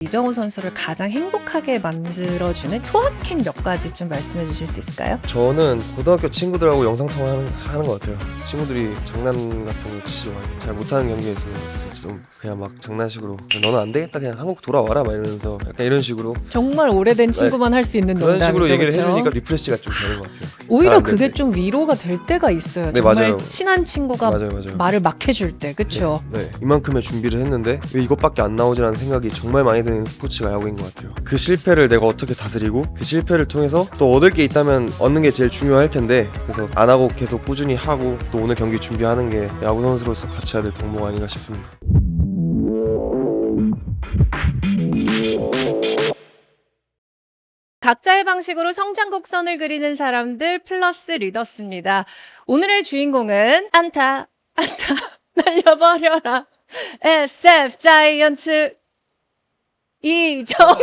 이정우 선수를 가장 행복하게 만들어주는 소확행 몇 가지 좀 말씀해 주실 수 있을까요? 저는 고등학교 친구들하고 영상통화 하는 것 같아요. 친구들이 장난 같은 거 치죠. 잘 못하는 경기에 있으면 진짜 좀 그냥 막 장난식으로 너는 안 되겠다 그냥 한국 돌아와라 막 이러면서 약간 이런 식으로 정말 오래된 친구만 할 수 있는 그런 농담이죠. 식으로 얘기를 그렇죠? 해주니까 리프레시가 좀 되는 것 같아요. 오히려 잘안 그게 될 때. 좀 위로가 될 때가 있어요. 네, 정말 맞아요. 친한 친구가 맞아요. 말을 막 해줄 때, 그렇죠? 네, 이만큼의 준비를 했는데 왜 이것밖에 안 나오지라는 생각이 정말 많이 드는 스포츠가 야구인 것 같아요. 그 실패를 내가 어떻게 다스리고 그 실패를 통해서 또 얻을 게 있다면 얻는 게 제일 중요할 텐데 그래서 안 하고 계속 꾸준히 하고 또 오늘 경기 준비하는 게 야구 선수로서 같이 해야 될 덕목 아닌가 싶습니다. 각자의 방식으로 성장 곡선을 그리는 사람들 플러스 리더스입니다. 오늘의 주인공은 안타 날려버려라 SF 자이언츠 이정우.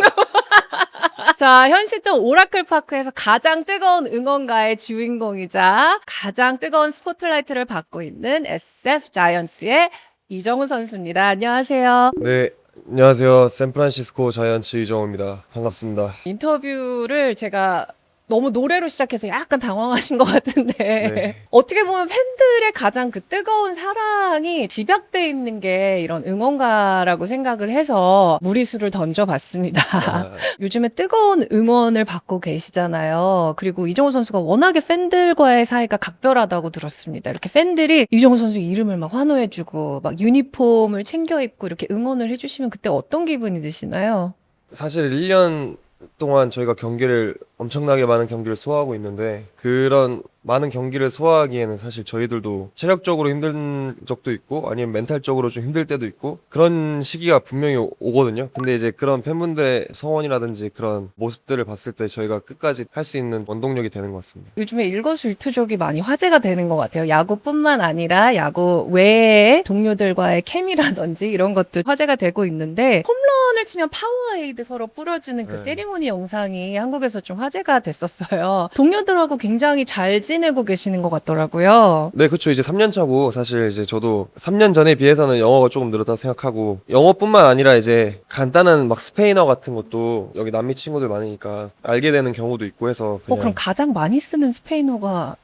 자, 현 시점 오라클 파크에서 가장 뜨거운 응원가의 주인공이자 가장 뜨거운 스포트라이트를 받고 있는 SF 자이언츠의 이정우 선수입니다. 안녕하세요. 네, 안녕하세요. 샌프란시스코 자이언츠 이정우입니다. 반갑습니다. 인터뷰를 제가 너무 노래로 시작해서 약간 당황하신 것 같은데 네. 어떻게 보면 팬들의 가장 그 뜨거운 사랑이 집약돼 있는 게 이런 응원가라고 생각을 해서 무리수를 던져봤습니다. 아, 요즘에 뜨거운 응원을 받고 계시잖아요. 그리고 이정우 선수가 워낙에 팬들과의 사이가 각별하다고 들었습니다. 이렇게 팬들이 이정우 선수 이름을 막 환호해주고 막 유니폼을 챙겨 입고 이렇게 응원을 해주시면 그때 어떤 기분이 드시나요? 사실 1년 동안 저희가 경기를 엄청나게 많은 경기를 소화하고 있는데 그런 많은 경기를 소화하기에는 사실 저희들도 체력적으로 힘든 적도 있고 아니면 멘탈적으로 좀 힘들 때도 있고 그런 시기가 분명히 오거든요. 근데 이제 그런 팬분들의 성원이라든지 그런 모습들을 봤을 때 저희가 끝까지 할 수 있는 원동력이 되는 것 같습니다. 요즘에 일거수일투족이 많이 화제가 되는 것 같아요. 야구뿐만 아니라 야구 외에 동료들과의 케미라든지 이런 것도 화제가 되고 있는데 홈런을 치면 파워에이드 서로 뿌려주는 그 네. 세리머니 영상이 한국에서 좀 화제가 됐었어요. 동료들하고 굉장히 잘 지내고 계시는 것 같더라고요. 네, 그렇죠. 이제 3년 차고 사실 이제 저도 3년 전에 비해서는 영어가 조금 늘었다고 생각하고 영어뿐만 아니라 이제 간단한 막 스페인어 같은 것도 여기 남미 친구들 많으니까 알게 되는 경우도 있고 해서 그냥 그럼 가장 많이 쓰는 스페인어가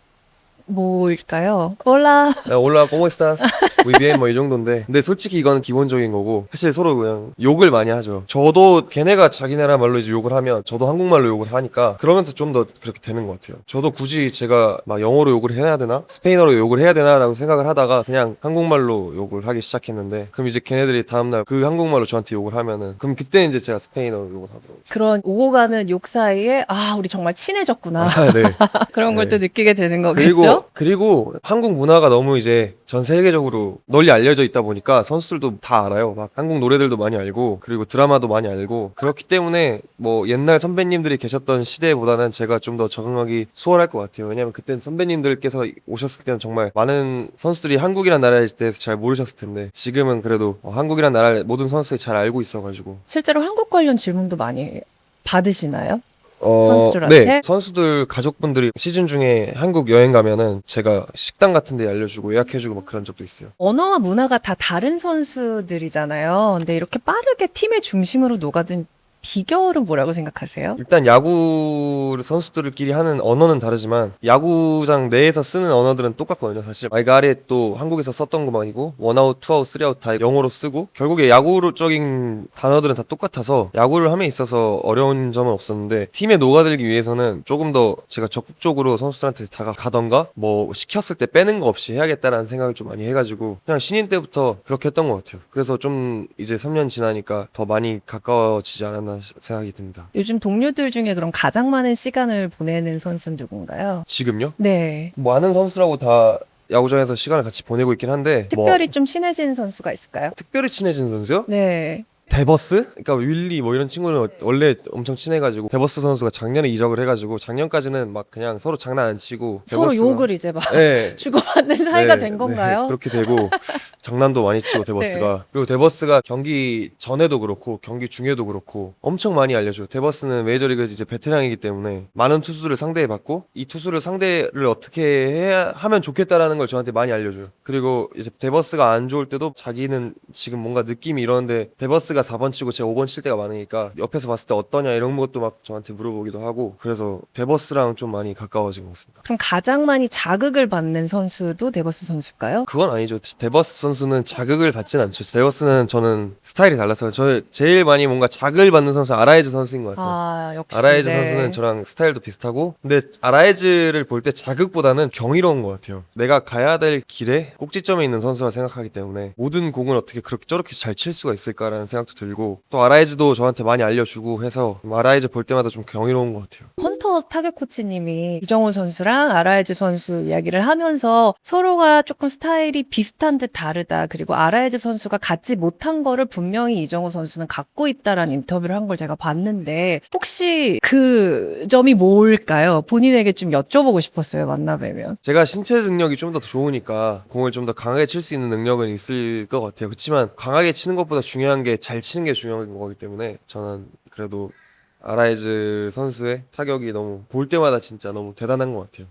뭘까요? 몰라. 올라 como estás? muy bien 뭐 이 정도인데 근데 솔직히 이거는 기본적인 거고 사실 서로 그냥 욕을 많이 하죠. 저도 걔네가 자기네라 말로 이제 욕을 하면 저도 한국말로 욕을 하니까 그러면서 좀 더 그렇게 되는 것 같아요. 저도 굳이 제가 막 영어로 욕을 해야 되나 스페인어로 욕을 해야 되나라고 생각을 하다가 그냥 한국말로 욕을 하기 시작했는데 그럼 이제 걔네들이 다음날 그 한국말로 저한테 욕을 하면은 그럼 그때 이제 제가 스페인어로 욕을 하더라고요. 그런 오고 가는 욕 사이에 우리 정말 친해졌구나. 네. 그런 걸 네. 또 느끼게 되는 거겠죠? 그리고 한국 문화가 너무 이제 전 세계적으로 널리 알려져 있다 보니까 선수들도 다 알아요. 막 한국 노래들도 많이 알고 그리고 드라마도 많이 알고 그렇기 때문에 뭐 옛날 선배님들이 계셨던 시대보다는 제가 좀 더 적응하기 수월할 것 같아요. 왜냐면 그땐 선배님들께서 오셨을 때는 정말 많은 선수들이 한국이란 나라에 대해서 잘 모르셨을 텐데 지금은 그래도 한국이란 나라를 모든 선수들이 잘 알고 있어가지고 실제로 한국 관련 질문도 많이 받으시나요? 선수들한테? 네, 선수들 가족분들이 시즌 중에 한국 여행 가면은 제가 식당 같은 데 알려주고 예약해주고 막 그런 적도 있어요. 언어와 문화가 다 다른 선수들이잖아요. 근데 이렇게 빠르게 팀의 중심으로 녹아든 비결은 뭐라고 생각하세요? 일단 야구 선수들끼리 하는 언어는 다르지만 야구장 내에서 쓰는 언어들은 똑같거든요. 사실 말가렛 또 한국에서 썼던 것만이고 원아웃, 투아웃, 쓰리아웃 다 영어로 쓰고 결국에 야구적인 단어들은 다 똑같아서 야구를 함에 있어서 어려운 점은 없었는데 팀에 녹아들기 위해서는 조금 더 제가 적극적으로 선수들한테 다가가던가 뭐 시켰을 때 빼는 거 없이 해야겠다라는 생각을 좀 많이 해가지고 그냥 신인 때부터 그렇게 했던 것 같아요. 그래서 좀 이제 3년 지나니까 더 많이 가까워지지 않았나 생각이 듭니다. 요즘 동료들 중에 그럼 가장 많은 시간을 보내는 선수는 누군가요? 지금요? 네. 뭐 아는 선수라고 다 야구장에서 시간을 같이 보내고 있긴 한데 특별히 뭐 좀 친해진 선수가 있을까요? 특별히 친해진 선수요? 네. 데버스? 그러니까 윌리 뭐 이런 친구는 원래 엄청 친해가지고 데버스 선수가 작년에 이적을 해가지고 작년까지는 막 그냥 서로 장난 안 치고 서로 데버스가- 욕을 이제 막 네. 주고받는 사이가 네, 된 건가요? 네, 그렇게 되고 장난도 많이 치고 데버스가 그리고 데버스가 경기 전에도 그렇고 경기 중에도 그렇고 엄청 많이 알려줘요. 데버스는 메이저리그 이제 베테랑이기 때문에 많은 투수들을 상대해 봤고 이 투수를 상대를 어떻게 해야 하면 좋겠다라는 걸 저한테 많이 알려줘요. 그리고 이제 데버스가 안 좋을 때도 자기는 지금 뭔가 느낌이 이러는데 데버스가 데버스가 4번 치고 제가 5번 칠 때가 많으니까 옆에서 봤을 때 어떠냐 이런 것도 막 저한테 물어보기도 하고 그래서 데버스랑 좀 많이 가까워진 것 같습니다. 그럼 가장 많이 자극을 받는 선수도 데버스 선수일까요? 그건 아니죠. 데버스 선수는 자극을 받진 않죠. 데버스는 저는 스타일이 달라서 저 제일 많이 뭔가 자극을 받는 선수 아라이즈 선수인 것 같아요. 아, 역시. 아라이즈 네. 선수는 저랑 스타일도 비슷하고 근데 아라이즈를 볼 때 자극보다는 경이로운 것 같아요. 내가 가야 될 길에 꼭지점에 있는 선수라 생각하기 때문에 모든 공을 어떻게 그렇게 저렇게 잘 칠 수가 있을까라는 생각도 들고 또 아라이즈도 저한테 많이 알려주고 해서 아라이즈 볼 때마다 좀 경이로운 것 같아요. 헌터 타격 코치님이 이정호 선수랑 아라이즈 선수 이야기를 하면서 서로가 조금 스타일이 비슷한 듯 다르다. 그리고 아라이즈 선수가 갖지 못한 거를 분명히 이정호 선수는 갖고 있다라는 인터뷰를 한 걸 제가 봤는데 혹시 그 점이 뭘까요? 본인에게 좀 여쭤보고 싶었어요. 만나 뵈면. 제가 신체 능력이 좀 더 좋으니까 공을 좀 더 강하게 칠 수 있는 능력은 있을 것 같아요. 그렇지만 강하게 치는 것보다 중요한 게 잘 치는 게 중요한 거기 때문에 저는 그래도 아라이즈 선수의 타격이 너무 볼 때마다 진짜 너무 대단한 것 같아요.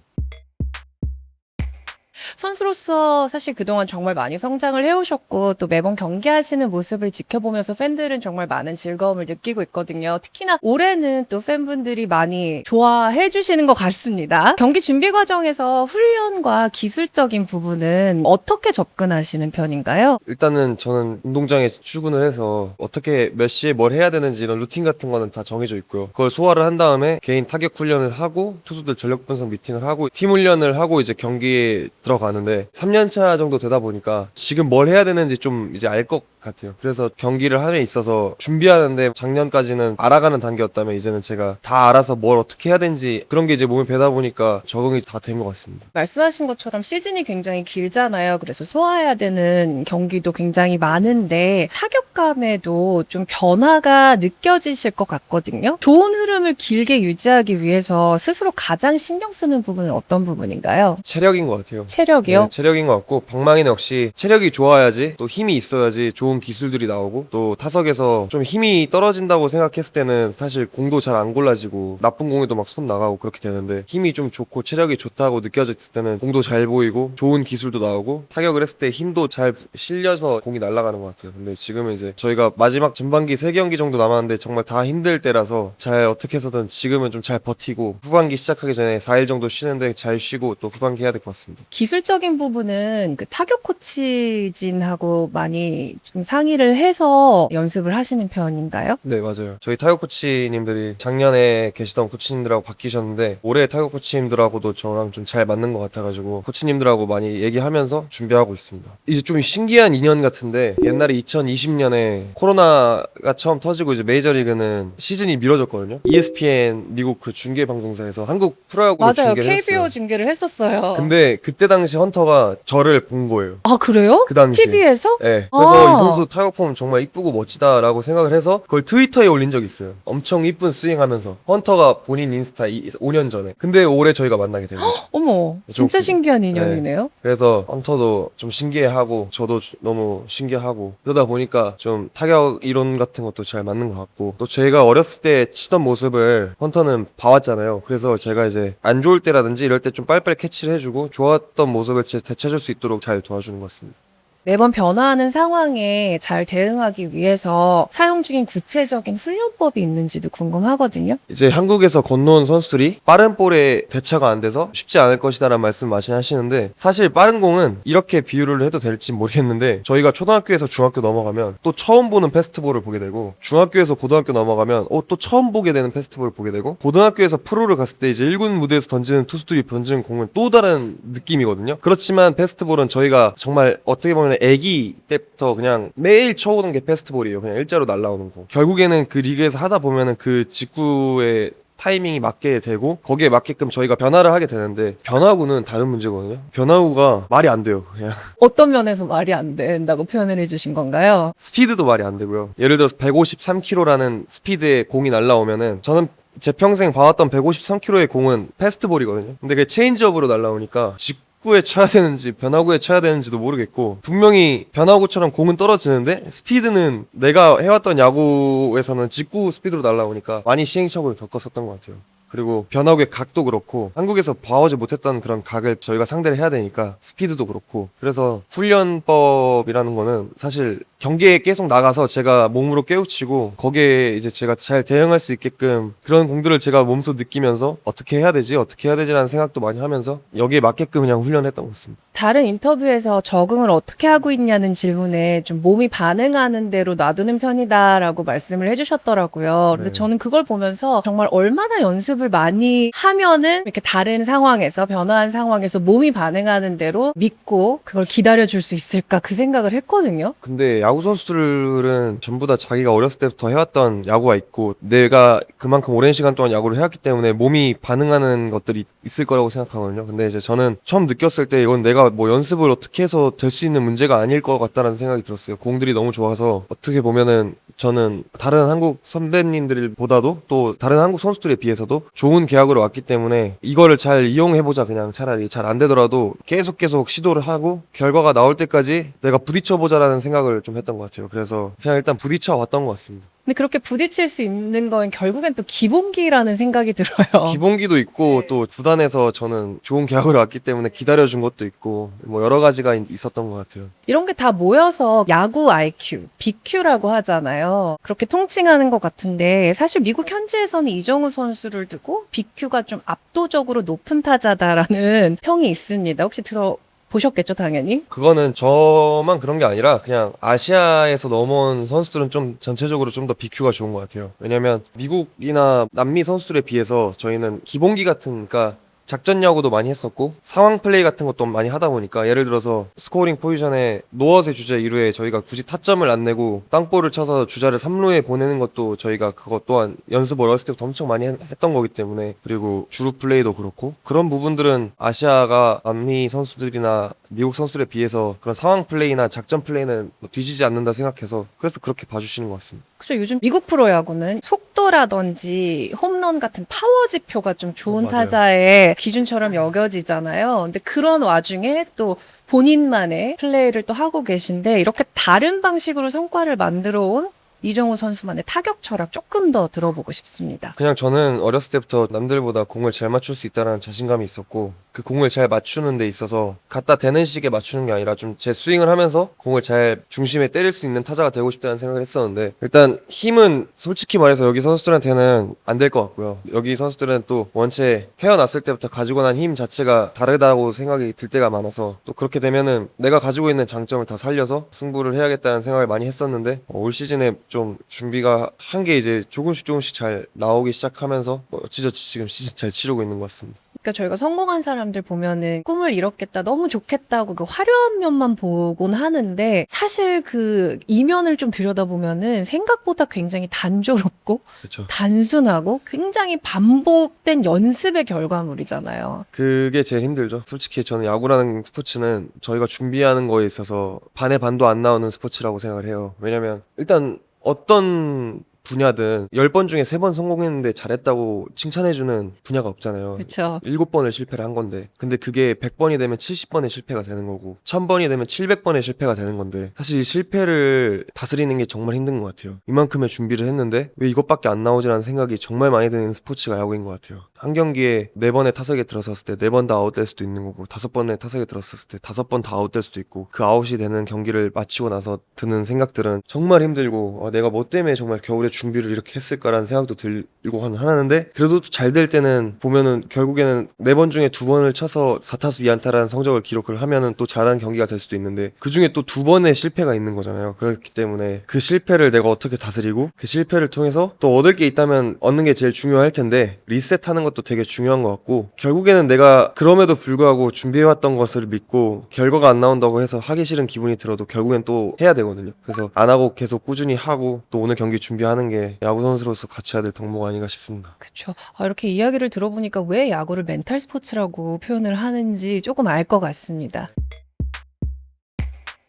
선수로서 사실 그동안 정말 많이 성장을 해오셨고 또 매번 경기하시는 모습을 지켜보면서 팬들은 정말 많은 즐거움을 느끼고 있거든요. 특히나 올해는 또 팬분들이 많이 좋아해 주시는 것 같습니다. 경기 준비 과정에서 훈련과 기술적인 부분은 어떻게 접근하시는 편인가요? 일단은 저는 운동장에 출근을 해서 어떻게 몇 시에 뭘 해야 되는지 이런 루틴 같은 거는 다 정해져 있고요. 그걸 소화를 한 다음에 개인 타격 훈련을 하고 투수들 전력 분석 미팅을 하고 팀 훈련을 하고 이제 경기에 들어가는데 3년차 정도 되다 보니까 지금 뭘 해야 되는지 좀 이제 알 것 같아요. 그래서 경기를 함에 있어서 준비하는데 작년까지는 알아가는 단계였다면 이제는 제가 다 알아서 뭘 어떻게 해야 되는지 그런 게 이제 몸에 배다 보니까 적응이 다 된 것 같습니다. 말씀하신 것처럼 시즌이 굉장히 길잖아요. 그래서 소화해야 되는 경기도 굉장히 많은데 타격감에도 좀 변화가 느껴지실 것 같거든요. 좋은 흐름을 길게 유지하기 위해서 스스로 가장 신경 쓰는 부분은 어떤 부분인가요? 체력인 것 같아요. 체력이요? 네, 체력인 것 같고 방망이는 역시 체력이 좋아야지 또 힘이 있어야지 좋은 기술들이 나오고 또 타석에서 좀 힘이 떨어진다고 생각했을 때는 사실 공도 잘 안 골라지고 나쁜 공에도 막 손 나가고 그렇게 되는데 힘이 좀 좋고 체력이 좋다고 느껴졌을 때는 공도 잘 보이고 좋은 기술도 나오고 타격을 했을 때 힘도 잘 실려서 공이 날아가는 것 같아요. 근데 지금은 이제 저희가 마지막 전반기 3경기 정도 남았는데 정말 다 힘들 때라서 잘 어떻게 해서든 지금은 좀 잘 버티고 후반기 시작하기 전에 4일 정도 쉬는데 잘 쉬고 또 후반기 해야 될 것 같습니다. 기술적인 부분은 그 타격 코치진하고 많이 좀 상의를 해서 연습을 하시는 편인가요? 네, 맞아요. 저희 타격 코치님들이 작년에 계시던 코치님들하고 바뀌셨는데 올해 타격 코치님들하고도 저랑 좀 잘 맞는 것 같아가지고 코치님들하고 많이 얘기하면서 준비하고 있습니다. 이제 좀 신기한 인연 같은데 옛날에 2020년에 코로나가 처음 터지고 이제 메이저리그는 시즌이 미뤄졌거든요. ESPN 미국 그 중계 방송사에서 한국 프로야구를 맞아요. 중계를 KBO 했어요. 중계를 했었어요. 근데 그때 당시 헌터가 저를 본 거예요. 아, 그래요? 그 당시에. TV에서? 네. 그래서 아. 이 선수 타격폼 정말 이쁘고 멋지다라고 생각을 해서 그걸 트위터에 올린 적이 있어요. 엄청 이쁜 스윙하면서 헌터가 본인 인스타 5년 전에. 근데 올해 저희가 만나게 된 거죠. 어머, 진짜 좀- 신기한 인연이네요. 그래서 헌터도 좀 신기해하고 저도 너무 신기하고 그러다 보니까 좀 타격 이론 같은 것도 잘 맞는 것 같고 또 제가 어렸을 때 치던 모습을 헌터는 봐왔잖아요. 그래서 제가 이제 안 좋을 때라든지 이럴 때 좀 빨리빨리 캐치를 해주고 좋았던 모습을 되찾을 수 있도록 잘 도와주는 것 같습니다. 매번 변화하는 상황에 잘 대응하기 위해서 사용 중인 구체적인 훈련법이 있는지도 궁금하거든요. 이제 한국에서 건너온 선수들이 빠른 볼에 대처가 안 돼서 쉽지 않을 것이다라는 말씀 많이 하시는데 사실 빠른 공은 이렇게 비유를 해도 될지 모르겠는데 저희가 초등학교에서 중학교 넘어가면 또 처음 보는 패스트볼을 보게 되고 중학교에서 고등학교 넘어가면 또 처음 보게 되는 패스트볼을 보게 되고 고등학교에서 프로를 갔을 때 이제 1군 무대에서 던지는 투수들이 던지는 공은 또 다른 느낌이거든요. 그렇지만 패스트볼은 저희가 정말 어떻게 보면 애기 때부터 그냥 매일 쳐오는 게 패스트볼이에요. 그냥 일자로 날라오는 거. 결국에는 그 리그에서 하다 보면은 그 직구의 타이밍이 맞게 되고 거기에 맞게끔 저희가 변화를 하게 되는데 변화구는 다른 문제거든요. 변화구가 말이 안 돼요. 그냥 어떤 면에서 말이 안 된다고 표현을 해주신 건가요? 스피드도 말이 안 되고요. 예를 들어서 153km라는 스피드의 공이 날라오면은 저는 제 평생 봐왔던 153km의 공은 패스트볼이거든요. 근데 그게 체인지업으로 날라오니까 직구에 쳐야 되는지 변화구에 쳐야 되는지도 모르겠고 분명히 변화구처럼 공은 떨어지는데 스피드는 내가 해왔던 야구에서는 직구 스피드로 날라오니까 많이 시행착오를 겪었었던 것 같아요. 그리고 변화구의 각도 그렇고 한국에서 봐오지 못했던 그런 각을 저희가 상대를 해야 되니까 스피드도 그렇고 그래서 훈련법이라는 거는 사실 경기에 계속 나가서 제가 몸으로 깨우치고 거기에 이제 제가 잘 대응할 수 있게끔 그런 공들을 제가 몸소 느끼면서 어떻게 해야 되지라는 생각도 많이 하면서 여기에 맞게끔 그냥 훈련했던 것 같습니다. 다른 인터뷰에서 적응을 어떻게 하고 있냐는 질문에 좀 몸이 반응하는 대로 놔두는 편이다라고 말씀을 해주셨더라고요. 근데 네. 저는 그걸 보면서 정말 얼마나 연습을 많이 하면은 이렇게 다른 상황에서 변화한 상황에서 몸이 반응하는 대로 믿고 그걸 기다려줄 수 있을까 그 생각을 했거든요. 근데 야구 선수들은 전부 다 자기가 어렸을 때부터 해왔던 야구가 있고 내가 그만큼 오랜 시간 동안 야구를 해왔기 때문에 몸이 반응하는 것들이 있을 거라고 생각하거든요. 근데 이제 저는 처음 느꼈을 때 이건 내가 뭐 연습을 어떻게 해서 될 수 있는 문제가 아닐 것 같다는 생각이 들었어요. 공들이 너무 좋아서 어떻게 보면은 저는 다른 한국 선배님들보다도 또 다른 한국 선수들에 비해서도 좋은 계약으로 왔기 때문에 이거를 잘 이용해보자. 그냥 차라리 잘 안 되더라도 계속 시도를 하고 결과가 나올 때까지 내가 부딪혀보자라는 생각을 좀 했던 것 같아요. 그래서 그냥 일단 부딪혀 왔던 것 같습니다. 근데 그렇게 부딪힐 수 있는 건 결국엔 또 기본기라는 생각이 들어요. 기본기도 있고 네. 또 구단에서 저는 좋은 계약으로 왔기 때문에 기다려준 것도 있고 뭐 여러 가지가 있었던 것 같아요. 이런 게 다 모여서 야구 IQ, BQ라고 하잖아요. 그렇게 통칭하는 것 같은데 사실 미국 현지에서는 이정우 선수를 두고 BQ가 좀 압도적으로 높은 타자다라는 평이 있습니다. 혹시 들어보셨겠죠, 당연히? 그거는 저만 그런 게 아니라 그냥 아시아에서 넘어온 선수들은 좀 전체적으로 좀 더 BQ가 좋은 것 같아요. 왜냐면 미국이나 남미 선수들에 비해서 저희는 기본기 같은, 그러니까 작전 야구도 많이 했었고 상황 플레이 같은 것도 많이 하다 보니까 예를 들어서 스코어링 포지션에 노어스의 주자 2루에 저희가 굳이 타점을 안 내고 땅볼을 쳐서 주자를 3루에 보내는 것도 저희가 그것 또한 연습 어렸을 때부터 엄청 많이 했던 거기 때문에, 그리고 주루 플레이도 그렇고 그런 부분들은 아시아가 남미 선수들이나 미국 선수들에 비해서 그런 상황 플레이나 작전 플레이는 뭐 뒤지지 않는다 생각해서 그래서 그렇게 봐주시는 것 같습니다. 그죠. 요즘 미국 프로야구는 속도라든지 홈런 같은 파워 지표가 좀 좋은 맞아요. 타자의 기준처럼 여겨지잖아요. 근데 그런 와중에 또 본인만의 플레이를 또 하고 계신데 이렇게 다른 방식으로 성과를 만들어 온 이정우 선수만의 타격 철학 조금 더 들어보고 싶습니다. 그냥 저는 어렸을 때부터 남들보다 공을 잘 맞출 수 있다는 자신감이 있었고 그 공을 잘 맞추는 데 있어서 갖다 대는 식에 맞추는 게 아니라 좀 제 스윙을 하면서 공을 잘 중심에 때릴 수 있는 타자가 되고 싶다는 생각을 했었는데, 일단 힘은 솔직히 말해서 여기 선수들한테는 안 될 것 같고요. 여기 선수들은 또 원체 태어났을 때부터 가지고 난 힘 자체가 다르다고 생각이 들 때가 많아서 또 그렇게 되면은 내가 가지고 있는 장점을 다 살려서 승부를 해야겠다는 생각을 많이 했었는데 올 시즌에 좀 준비가 한 게 이제 조금씩 잘 나오기 시작하면서 어찌저찌 지금 시즌 잘 치르고 있는 것 같습니다. 그러니까 저희가 성공한 사람들 보면은 꿈을 이뤘겠다, 너무 좋겠다고 그 화려한 면만 보곤 하는데 사실 그 이면을 좀 들여다보면은 생각보다 굉장히 단조롭고 그렇죠. 단순하고 굉장히 반복된 연습의 결과물이잖아요. 그게 제일 힘들죠. 솔직히 저는 야구라는 스포츠는 저희가 준비하는 거에 있어서 반의 반도 안 나오는 스포츠라고 생각을 해요. 왜냐면 일단 어떤 분야든 10번 중에 3번 성공했는데 잘했다고 칭찬해주는 분야가 없잖아요. 그렇죠. 7번을 실패를 한 건데, 근데 그게 100번이 되면 70번의 실패가 되는 거고 1000번이 되면 700번의 실패가 되는 건데, 사실 이 실패를 다스리는 게 정말 힘든 것 같아요. 이만큼의 준비를 했는데 왜 이것밖에 안 나오지라는 생각이 정말 많이 드는 스포츠가 야구인 것 같아요. 한 경기에 4번의 타석에 들어섰을 때 4번 다 아웃될 수도 있는 거고 5번의 타석에 들어섰을 때 5번 다 아웃될 수도 있고, 그 아웃이 되는 경기를 마치고 나서 드는 생각들은 정말 힘들고 내가 뭐 때문에 정말 겨울에 준비를 이렇게 했을까라는 생각도 들고 하는데, 그래도 잘 될 때는 보면은 결국에는 4번 중에 2번을 쳐서 4타수 2안타라는 성적을 기록을 하면은 또 잘하는 경기가 될 수도 있는데 그 중에 또 2번의 실패가 있는 거잖아요. 그렇기 때문에 그 실패를 내가 어떻게 다스리고 그 실패를 통해서 또 얻을 게 있다면 얻는 게 제일 중요할 텐데 리셋하는 것도 되게 중요한 것 같고, 결국에는 내가 그럼에도 불구하고 준비해왔던 것을 믿고 결과가 안 나온다고 해서 하기 싫은 기분이 들어도 결국엔 또 해야 되거든요. 그래서 안 하고 계속 꾸준히 하고 또 오늘 경기 준비하는 게 야구 선수로서 같이 해야 될 덕목 아닌가 싶습니다. 그렇죠. 이렇게 이야기를 들어보니까 왜 야구를 멘탈 스포츠라고 표현을 하는지 조금 알 것 같습니다.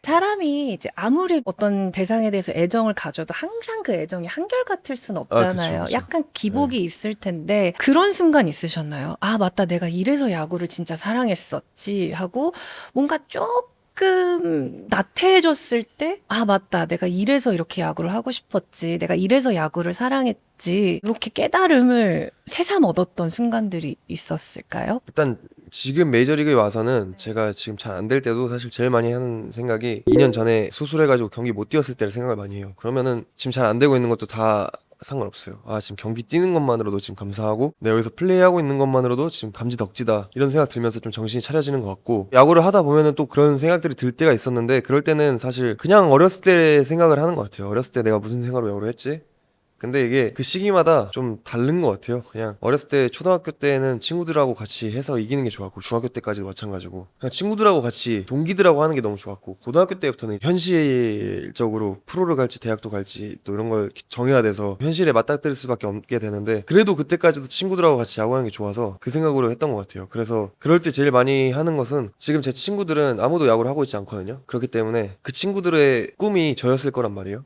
사람이 이제 아무리 어떤 대상에 대해서 애정을 가져도 항상 그 애정이 한결같을 순 없잖아요. 그쵸. 약간 기복이 있을 텐데 그런 순간 있으셨나요? 아, 맞다. 내가 이래서 야구를 진짜 사랑했었지 하고 뭔가 조금 조금 나태해졌을 때, 아, 맞다. 내가 이래서 이렇게 야구를 하고 싶었지. 내가 이래서 야구를 사랑했지. 이렇게 깨달음을 새삼 얻었던 순간들이 있었을까요? 일단 지금 메이저리그에 와서는 제가 지금 잘 안 될 때도 사실 제일 많이 하는 생각이 2년 전에 수술해가지고 경기 못 뛰었을 때를 생각을 많이 해요. 그러면은 지금 잘 안 되고 있는 것도 다 상관없어요. 아, 지금 경기 뛰는 것만으로도 지금 감사하고 내가 여기서 플레이하고 있는 것만으로도 지금 감지덕지다 이런 생각 들면서 좀 정신이 차려지는 것 같고, 야구를 하다 보면은 또 그런 생각들이 들 때가 있었는데 그럴 때는 사실 그냥 어렸을 때 생각을 하는 것 같아요. 어렸을 때 내가 무슨 생각으로 야구를 했지? 근데 이게 그 시기마다 좀 다른 것 같아요. 그냥 어렸을 때 초등학교 때는 친구들하고 같이 해서 이기는 게 좋았고, 중학교 때까지도 마찬가지고 그냥 친구들하고 같이 동기들하고 하는 게 너무 좋았고, 고등학교 때부터는 현실적으로 프로를 갈지 대학도 갈지 또 이런 걸 정해야 돼서 현실에 맞닥뜨릴 수밖에 없게 되는데, 그래도 그때까지도 친구들하고 같이 야구하는 게 좋아서 그 생각으로 했던 것 같아요. 그래서 그럴 때 제일 많이 하는 것은, 지금 제 친구들은 아무도 야구를 하고 있지 않거든요. 그렇기 때문에 그 친구들의 꿈이 저였을 거란 말이에요.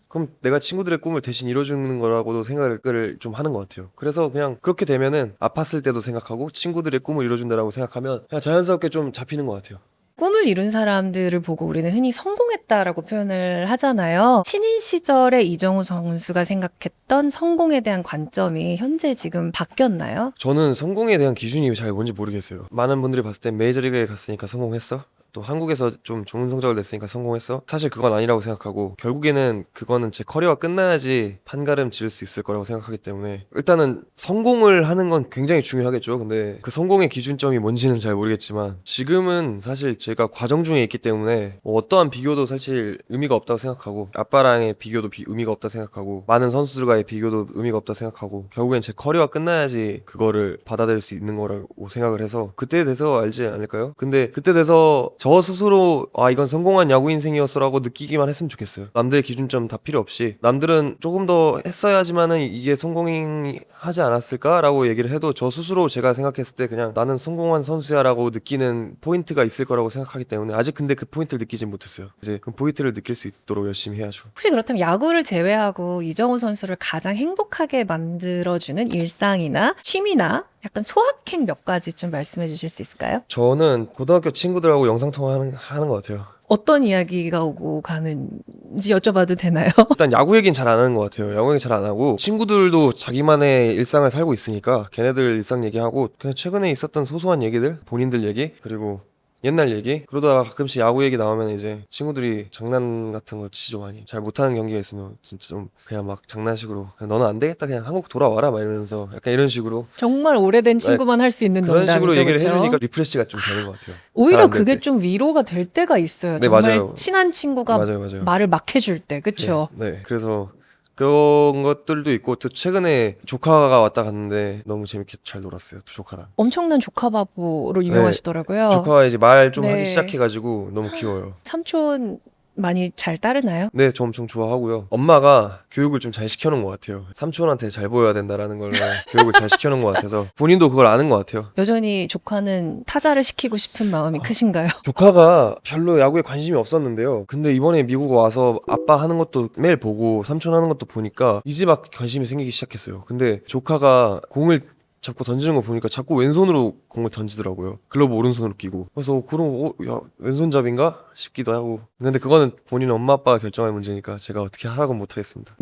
그럼 내가 친구들의 꿈을 대신 이뤄주는 거라고도 생각을 좀 하는 것 같아요. 그래서 그냥 그렇게 되면은 아팠을 때도 생각하고 친구들의 꿈을 이뤄준다라고 생각하면 그냥 자연스럽게 좀 잡히는 것 같아요. 꿈을 이룬 사람들을 보고 우리는 흔히 성공했다라고 표현을 하잖아요. 신인 시절에 이정우 선수가 생각했던 성공에 대한 관점이 현재 지금 바뀌었나요? 저는 성공에 대한 기준이 잘 뭔지 모르겠어요. 많은 분들이 봤을 땐 메이저리그에 갔으니까 성공했어? 또 한국에서 좀 좋은 성적을 냈으니까 성공했어? 사실 그건 아니라고 생각하고, 결국에는 그거는 제 커리어가 끝나야지 판가름 지을 수 있을 거라고 생각하기 때문에, 일단은 성공을 하는 건 굉장히 중요하겠죠. 근데 그 성공의 기준점이 뭔지는 잘 모르겠지만, 지금은 사실 제가 과정 중에 있기 때문에 뭐 어떠한 비교도 사실 의미가 없다고 생각하고, 아빠랑의 비교도 의미가 없다 생각하고, 많은 선수들과의 비교도 의미가 없다 생각하고, 결국엔 제 커리어가 끝나야지 그거를 받아들일 수 있는 거라고 생각을 해서, 그때 돼서 알지 않을까요? 근데 그때 돼서 저 스스로 아, 이건 성공한 야구 인생이었어 라고 느끼기만 했으면 좋겠어요. 남들의 기준점 다 필요 없이, 남들은 조금 더 했어야지만은 이게 성공하지 않았을까 라고 얘기를 해도, 저 스스로 제가 생각했을 때 그냥 나는 성공한 선수야 라고 느끼는 포인트가 있을 거라고 생각하기 때문에, 아직 근데 그 포인트를 느끼진 못했어요. 이제 그 포인트를 느낄 수 있도록 열심히 해야죠. 혹시 그렇다면 야구를 제외하고 이정우 선수를 가장 행복하게 만들어주는 일상이나 취미나 약간 소확행 몇 가지 좀 말씀해 주실 수 있을까요? 저는 고등학교 친구들하고 영상통화 하는 것 같아요. 어떤 이야기가 오고 가는지 여쭤봐도 되나요? 일단 야구 얘기는 잘 안 하는 것 같아요. 야구 얘기 잘 안 하고, 친구들도 자기만의 일상을 살고 있으니까 걔네들 일상 얘기하고, 그냥 최근에 있었던 소소한 얘기들, 본인들 얘기, 그리고 옛날 얘기, 그러다가 가끔씩 야구 얘기 나오면 이제 친구들이 장난 같은 거 치죠. 많이 잘 못하는 경기가 있으면 진짜 좀 그냥 막 장난식으로 너는 안 되겠다, 그냥 한국 돌아와라 막 이러면서 약간 이런 식으로, 정말 오래된 친구만 할 수 있는 그런 농담이죠. 식으로 얘기를 그렇죠? 해주니까 리프레시가 좀 되는 것 같아요. 잘 오히려 안될 그게 때. 좀 위로가 될 때가 있어요. 네, 정말 맞아요. 친한 친구가 맞아요. 말을 막 해줄 때, 그렇죠? 네. 그래서 그런 것들도 있고, 또 최근에 조카가 왔다 갔는데 너무 재밌게 잘 놀았어요. 또 조카랑. 엄청난 조카바보로 유명하시더라고요. 조카가 이제 말 좀 네. 하기 시작해가지고 너무 귀여워요. 삼촌 많이 잘 따르나요? 네, 저 엄청 좋아하고요. 엄마가 교육을 좀 잘 시켜놓은 것 같아요. 삼촌한테 잘 보여야 된다라는 걸 교육을 잘 시켜놓은 것 같아서 본인도 그걸 아는 것 같아요. 여전히 조카는 타자를 시키고 싶은 마음이 크신가요? 조카가 별로 야구에 관심이 없었는데요. 근데 이번에 미국 와서 아빠 하는 것도 매일 보고 삼촌 하는 것도 보니까 이제 막 관심이 생기기 시작했어요. 근데 조카가 공을 잡고 던지는 거 보니까 자꾸 왼손으로 공을 던지더라고요. 글러브 오른손으로 끼고. 그래서 그럼 야, 왼손잡인가 싶기도 하고. 근데 그거는 본인 엄마 아빠가 결정할 문제니까 제가 어떻게 하라고는 못하겠습니다.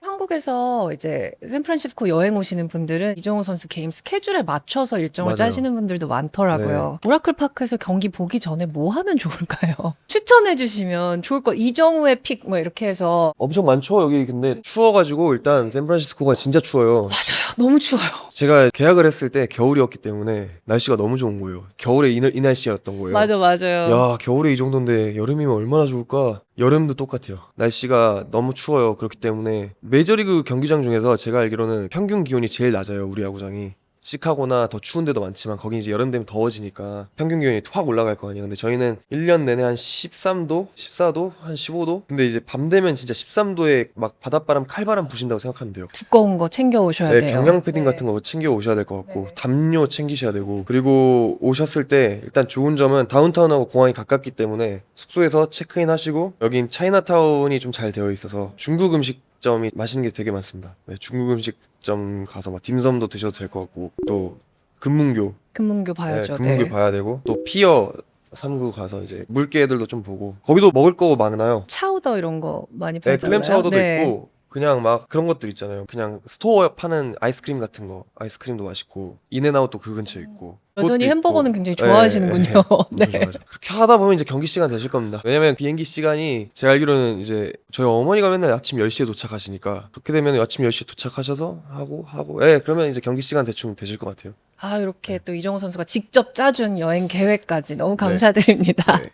한국에서 이제 샌프란시스코 여행 오시는 분들은 이정우 선수 게임 스케줄에 맞춰서 일정을 맞아요. 짜시는 분들도 많더라고요. 오라클 파크에서 경기 보기 전에 뭐 하면 좋을까요? 추천해 주시면 좋을 거. 이정우의 픽 뭐 이렇게 해서. 엄청 많죠 여기. 근데 추워가지고 일단 샌프란시스코가 진짜 추워요. 맞아요. 너무 추워요. 제가 계약을 했을 때 겨울이었기 때문에 날씨가 너무 좋은 거예요. 겨울에 이 날씨였던 거예요. 맞아요. 야, 겨울에 이 정도인데 여름이면 얼마나 좋을까? 여름도 똑같아요. 날씨가 너무 추워요. 그렇기 때문에 메이저리그 경기장 중에서 제가 알기로는 평균 기온이 제일 낮아요. 우리 야구장이. 시카고나 더 추운 데도 많지만 거기 이제 여름 되면 더워지니까 평균 기온이 확 올라갈 거 아니에요. 근데 저희는 1년 내내 한 13도, 14도, 한 15도? 근데 이제 밤 되면 진짜 13도에 막 바닷바람, 칼바람 부신다고 생각하면 돼요. 두꺼운 거 챙겨 오셔야 네, 돼요. 경량 패딩 같은 거 챙겨 오셔야 될 것 같고, 담요 챙기셔야 되고, 그리고 오셨을 때 일단 좋은 점은 다운타운하고 공항이 가깝기 때문에 숙소에서 체크인 하시고, 여긴 차이나타운이 좀 잘 되어 있어서 중국 음식점이 맛있는 게 되게 많습니다. 네, 중국 음식점 가서 막 딤섬도 드셔도 될 것 같고, 또 금문교, 금문교 봐야죠. 금문교 네. 봐야 되고, 또 피어 3구 가서 이제 물개들도 좀 보고 거기도 먹을 거 많아요. 차우더 이런 거 많이 네, 팔잖아요. 클램 차우더도 네. 있고 그냥 막 그런 것들 있잖아요. 그냥 스토어에 파는 아이스크림 같은 거 아이스크림도 맛있고 인앤아웃도 그 근처에 있고 여전히 그것도 햄버거는 있고. 굉장히 예, 좋아하시는군요. 예, 예. 엄청 네. 좋아하죠. 그렇게 하다 보면 이제 경기 시간 되실 겁니다. 왜냐면 비행기 시간이 제가 알기로는 이제 저희 어머니가 맨날 아침 10시에 도착하시니까 그렇게 되면 아침 10시에 도착하셔서 하고 예, 그러면 이제 경기 시간 대충 되실 것 같아요. 아, 이렇게 또 이정우 선수가 직접 짜준 여행 계획까지 너무 네. 감사드립니다. 네.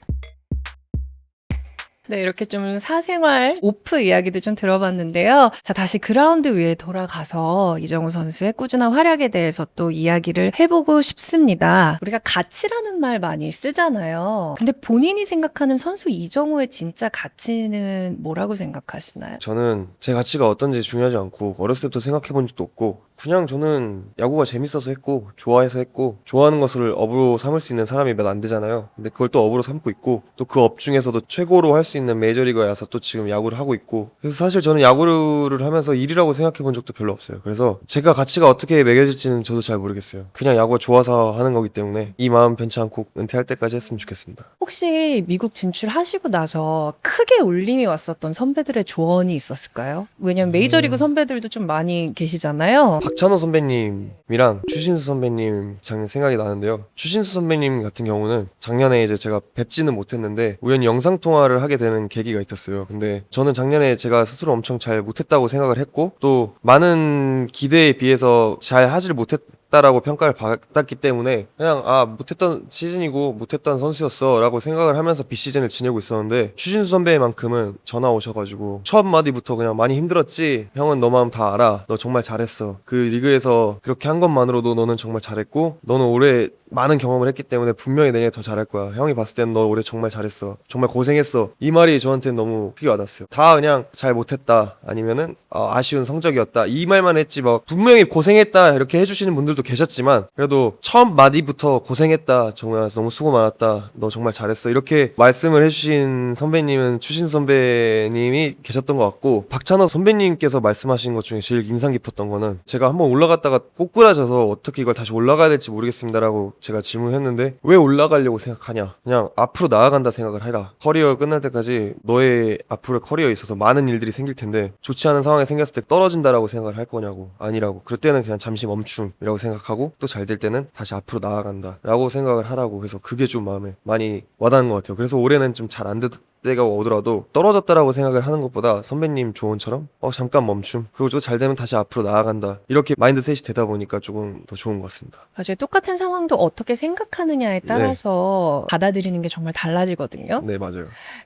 네, 이렇게 좀 사생활 오프 이야기도 좀 들어봤는데요. 자, 다시 그라운드 위에 돌아가서 이정우 선수의 꾸준한 활약에 대해서 또 이야기를 해보고 싶습니다. 우리가 가치라는 말 많이 쓰잖아요. 근데 본인이 생각하는 선수 이정우의 진짜 가치는 뭐라고 생각하시나요? 저는 제 가치가 어떤지 중요하지 않고 어렸을 때부터 생각해 본 적도 없고 그냥 저는 야구가 재밌어서 했고 좋아해서 했고 좋아하는 것을 업으로 삼을 수 있는 사람이 몇 안 되잖아요. 근데 그걸 또 업으로 삼고 있고 또 그 업 중에서도 최고로 할 수 있는 메이저리그에 와서 또 지금 야구를 하고 있고 그래서 사실 저는 야구를 하면서 일이라고 생각해 본 적도 별로 없어요. 그래서 제가 가치가 어떻게 매겨질지는 저도 잘 모르겠어요. 그냥 야구가 좋아서 하는 거기 때문에 이 마음 변치 않고 은퇴할 때까지 했으면 좋겠습니다. 혹시 미국 진출하시고 나서 크게 울림이 왔었던 선배들의 조언이 있었을까요? 왜냐면 메이저리그 선배들도 좀 많이 계시잖아요. 박찬호 선배님이랑 추신수 선배님 작년 생각이 나는데요. 추신수 선배님 같은 경우는 작년에 이제 제가 뵙지는 못했는데 우연히 영상 통화를 하게 되는 계기가 있었어요. 근데 저는 작년에 제가 스스로 엄청 잘 못했다고 생각을 했고 또 많은 기대에 비해서 잘 하질 못했다라고 평가를 받았기 때문에 그냥 못했던 시즌이고 못했던 선수였어 라고 생각을 하면서 비시즌을 지내고 있었는데 추신수 선배만큼은 전화 오셔가지고 첫 마디부터 그냥 많이 힘들었지 형은 너 마음 다 알아 너 정말 잘했어 그 리그에서 그렇게 한 것만으로도 너는 정말 잘했고 너는 올해 많은 경험을 했기 때문에 분명히 내년에 더 잘할 거야 형이 봤을 때는 너 올해 정말 잘했어 정말 고생했어 이 말이 저한테는 너무 크게 와닿았어요. 다 그냥 잘 못했다 아니면은 아쉬운 성적이었다 이 말만 했지 막 분명히 고생했다 이렇게 해주시는 분들도 계셨지만 그래도 첫 마디부터 고생했다 정말 너무 수고 많았다 너 정말 잘했어 이렇게 말씀을 해주신 선배님은 추신 선배님이 계셨던 것 같고 박찬호 선배님께서 말씀하신 것 중에 제일 인상 깊었던 거는 제가 한번 올라갔다가 꼬꾸라져서 어떻게 이걸 다시 올라가야 될지 모르겠습니다라고 제가 질문했는데 왜 올라가려고 생각하냐 그냥 앞으로 나아간다 생각을 해라 커리어 끝날 때까지 너의 앞으로 커리어에 있어서 많은 일들이 생길 텐데 좋지 않은 상황이 생겼을 때 떨어진다라고 생각을 할 거냐고 아니라고 그럴 때는 그냥 잠시 멈춤이라고 생각하고 또 잘 될 때는 다시 앞으로 나아간다 라고 생각을 하라고 해서 그게 좀 마음에 많이 와닿는 것 같아요. 그래서 올해는 좀 잘 안 될 때가 오더라도 떨어졌다라고 생각을 하는 것보다 선배님 조언처럼 잠깐 멈춤 그리고 또 잘 되면 다시 앞으로 나아간다 이렇게 마인드셋이 되다 보니까 조금 더 좋은 것 같습니다. 맞아요. 똑같은 상황도 어떻게 생각하느냐에 따라서 받아들이는 게 정말 달라지거든요. 네 맞아요.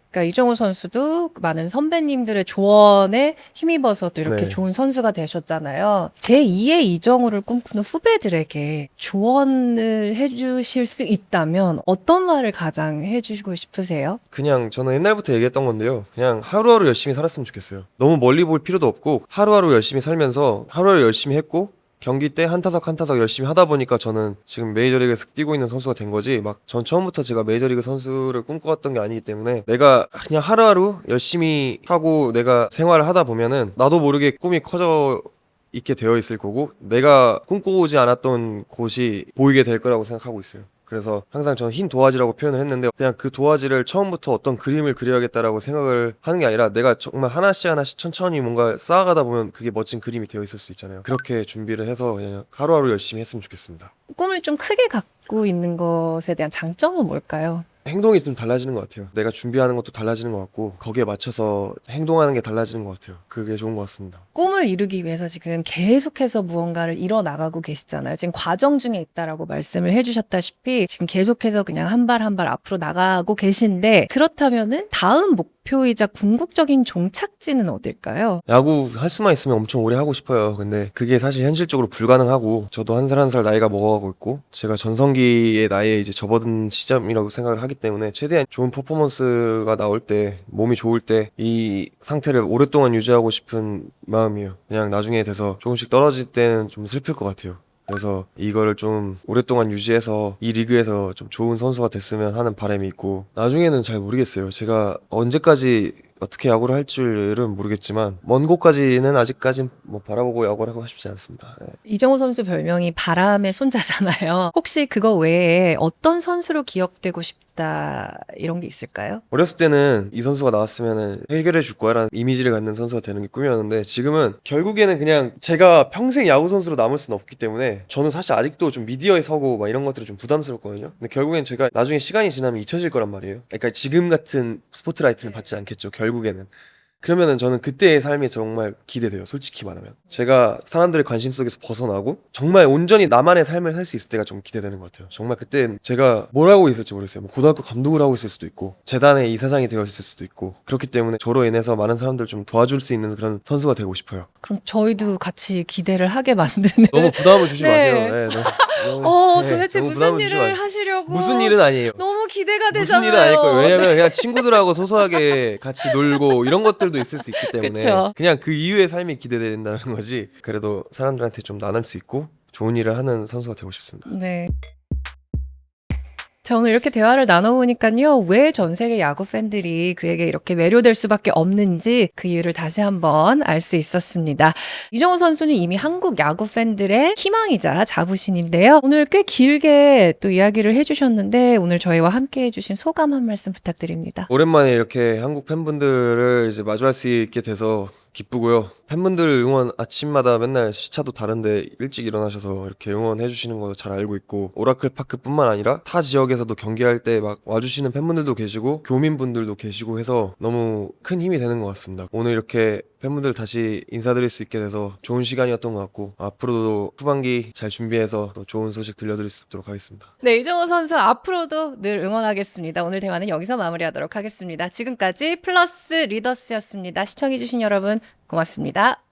그러니까 이정우 선수도 많은 선배님들의 조언에 힘입어서 또 이렇게 네. 좋은 선수가 되셨잖아요. 제2의 이정우를 꿈꾸는 후배들에게 조언을 해주실 수 있다면 어떤 말을 가장 해주시고 싶으세요? 그냥 저는 옛날부터 얘기했던 건데요. 그냥 하루하루 열심히 살았으면 좋겠어요. 너무 멀리 볼 필요도 없고 하루하루 열심히 살면서 하루하루 열심히 했고 경기 때 한 타석 한 타석 열심히 하다 보니까 저는 지금 메이저리그에서 뛰고 있는 선수가 된 거지 막 전 처음부터 제가 메이저리그 선수를 꿈꿔왔던 게 아니기 때문에 내가 그냥 하루하루 열심히 하고 내가 생활을 하다 보면은 나도 모르게 꿈이 커져 있게 되어 있을 거고 내가 꿈꿔오지 않았던 곳이 보이게 될 거라고 생각하고 있어요. 그래서 항상 저는 흰 도화지라고 표현을 했는데 그냥 그 도화지를 처음부터 어떤 그림을 그려야겠다라고 생각을 하는 게 아니라 내가 정말 하나씩 하나씩 천천히 뭔가 쌓아가다 보면 그게 멋진 그림이 되어 있을 수 있잖아요. 그렇게 준비를 해서 그냥 하루하루 열심히 했으면 좋겠습니다. 꿈을 좀 크게 갖고 있는 것에 대한 장점은 뭘까요? 행동이 좀 달라지는 것 같아요. 내가 준비하는 것도 달라지는 것 같고 거기에 맞춰서 행동하는 게 달라지는 것 같아요. 그게 좋은 것 같습니다. 꿈을 이루기 위해서 지금 계속해서 무언가를 이뤄나가고 계시잖아요. 지금 과정 중에 있다라고 말씀을 해주셨다시피 지금 계속해서 그냥 한 발 한 발 앞으로 나가고 계신데 그렇다면은 다음 목표이자 궁극적인 종착지는 어딜까요? 야구 할 수만 있으면 엄청 오래 하고 싶어요. 근데 그게 사실 현실적으로 불가능하고 저도 한 살 한 살 나이가 먹어가고 있고 제가 전성기의 나이에 이제 접어든 시점이라고 생각을 하기 때문에 최대한 좋은 퍼포먼스가 나올 때 몸이 좋을 때 이 상태를 오랫동안 유지하고 싶은 마음이에요. 그냥 나중에 돼서 조금씩 떨어질 때는 좀 슬플 것 같아요. 그래서 이거를 좀 오랫동안 유지해서 이 리그에서 좀 좋은 선수가 됐으면 하는 바람이 있고 나중에는 잘 모르겠어요. 제가 언제까지 어떻게 야구를 할 줄은 모르겠지만 먼 곳까지는 아직까진 뭐 바라보고 야구를 하고 싶지 않습니다. 네. 이정우 선수 별명이 바람의 손자잖아요. 혹시 그거 외에 어떤 선수로 기억되고 싶다 이런 게 있을까요? 어렸을 때는 이 선수가 나왔으면 해결해 줄 거야 라는 이미지를 갖는 선수가 되는 게 꿈이었는데 지금은 결국에는 그냥 제가 평생 야구 선수로 남을 수는 없기 때문에 저는 사실 아직도 좀 미디어에 서고 막 이런 것들이 좀 부담스럽거든요. 근데 결국엔 제가 나중에 시간이 지나면 잊혀질 거란 말이에요. 그러니까 지금 같은 스포트라이트를 받지 않겠죠, 결국에는. 그러면은 저는 그때의 삶이 정말 기대돼요, 솔직히 말하면. 제가 사람들의 관심 속에서 벗어나고 정말 온전히 나만의 삶을 살 수 있을 때가 좀 기대되는 것 같아요. 정말 그땐 제가 뭘 하고 있을지 모르겠어요. 뭐 고등학교 감독을 하고 있을 수도 있고 재단의 이사장이 되어 있을 수도 있고 그렇기 때문에 저로 인해서 많은 사람들 좀 도와줄 수 있는 그런 선수가 되고 싶어요. 그럼 저희도 같이 기대를 하게 만드는. 너무 부담을 주지 네. 마세요. 네, 네, 도대체 너무 무슨 부담을 주지 일을 마세요. 하시려고? 무슨 일은 아니에요. 너무 기대가 무슨 되잖아요. 일은 아닐 거예요. 왜냐면 그냥 친구들하고 소소하게 같이 놀고 이런 것들도 있을 수 있기 때문에 그쵸. 그냥 그 이후의 삶이 기대된다는 거지. 그래도 사람들한테 좀 나눌 수 있고 좋은 일을 하는 선수가 되고 싶습니다. 네. 자, 오늘 이렇게 대화를 나눠보니까요, 왜 전 세계 야구 팬들이 그에게 이렇게 매료될 수밖에 없는지 그 이유를 다시 한번 알 수 있었습니다. 이정우 선수는 이미 한국 야구 팬들의 희망이자 자부심인데요. 오늘 꽤 길게 또 이야기를 해주셨는데 오늘 저희와 함께 해주신 소감 한 말씀 부탁드립니다. 오랜만에 이렇게 한국 팬분들을 이제 마주할 수 있게 돼서 기쁘고요. 팬분들 응원 아침마다 맨날 시차도 다른데 일찍 일어나셔서 이렇게 응원해 주시는 거 잘 알고 있고 오라클 파크뿐만 아니라 타 지역에서도 경기할 때 막 와주시는 팬분들도 계시고 교민분들도 계시고 해서 너무 큰 힘이 되는 것 같습니다. 오늘 이렇게 팬분들 다시 인사드릴 수 있게 돼서 좋은 시간이었던 것 같고 앞으로도 후반기 잘 준비해서 또 좋은 소식 들려드릴 수 있도록 하겠습니다. 네, 이정우 선수 앞으로도 늘 응원하겠습니다. 오늘 대화는 여기서 마무리하도록 하겠습니다. 지금까지 플러스 리더스였습니다. 시청해주신 여러분 고맙습니다.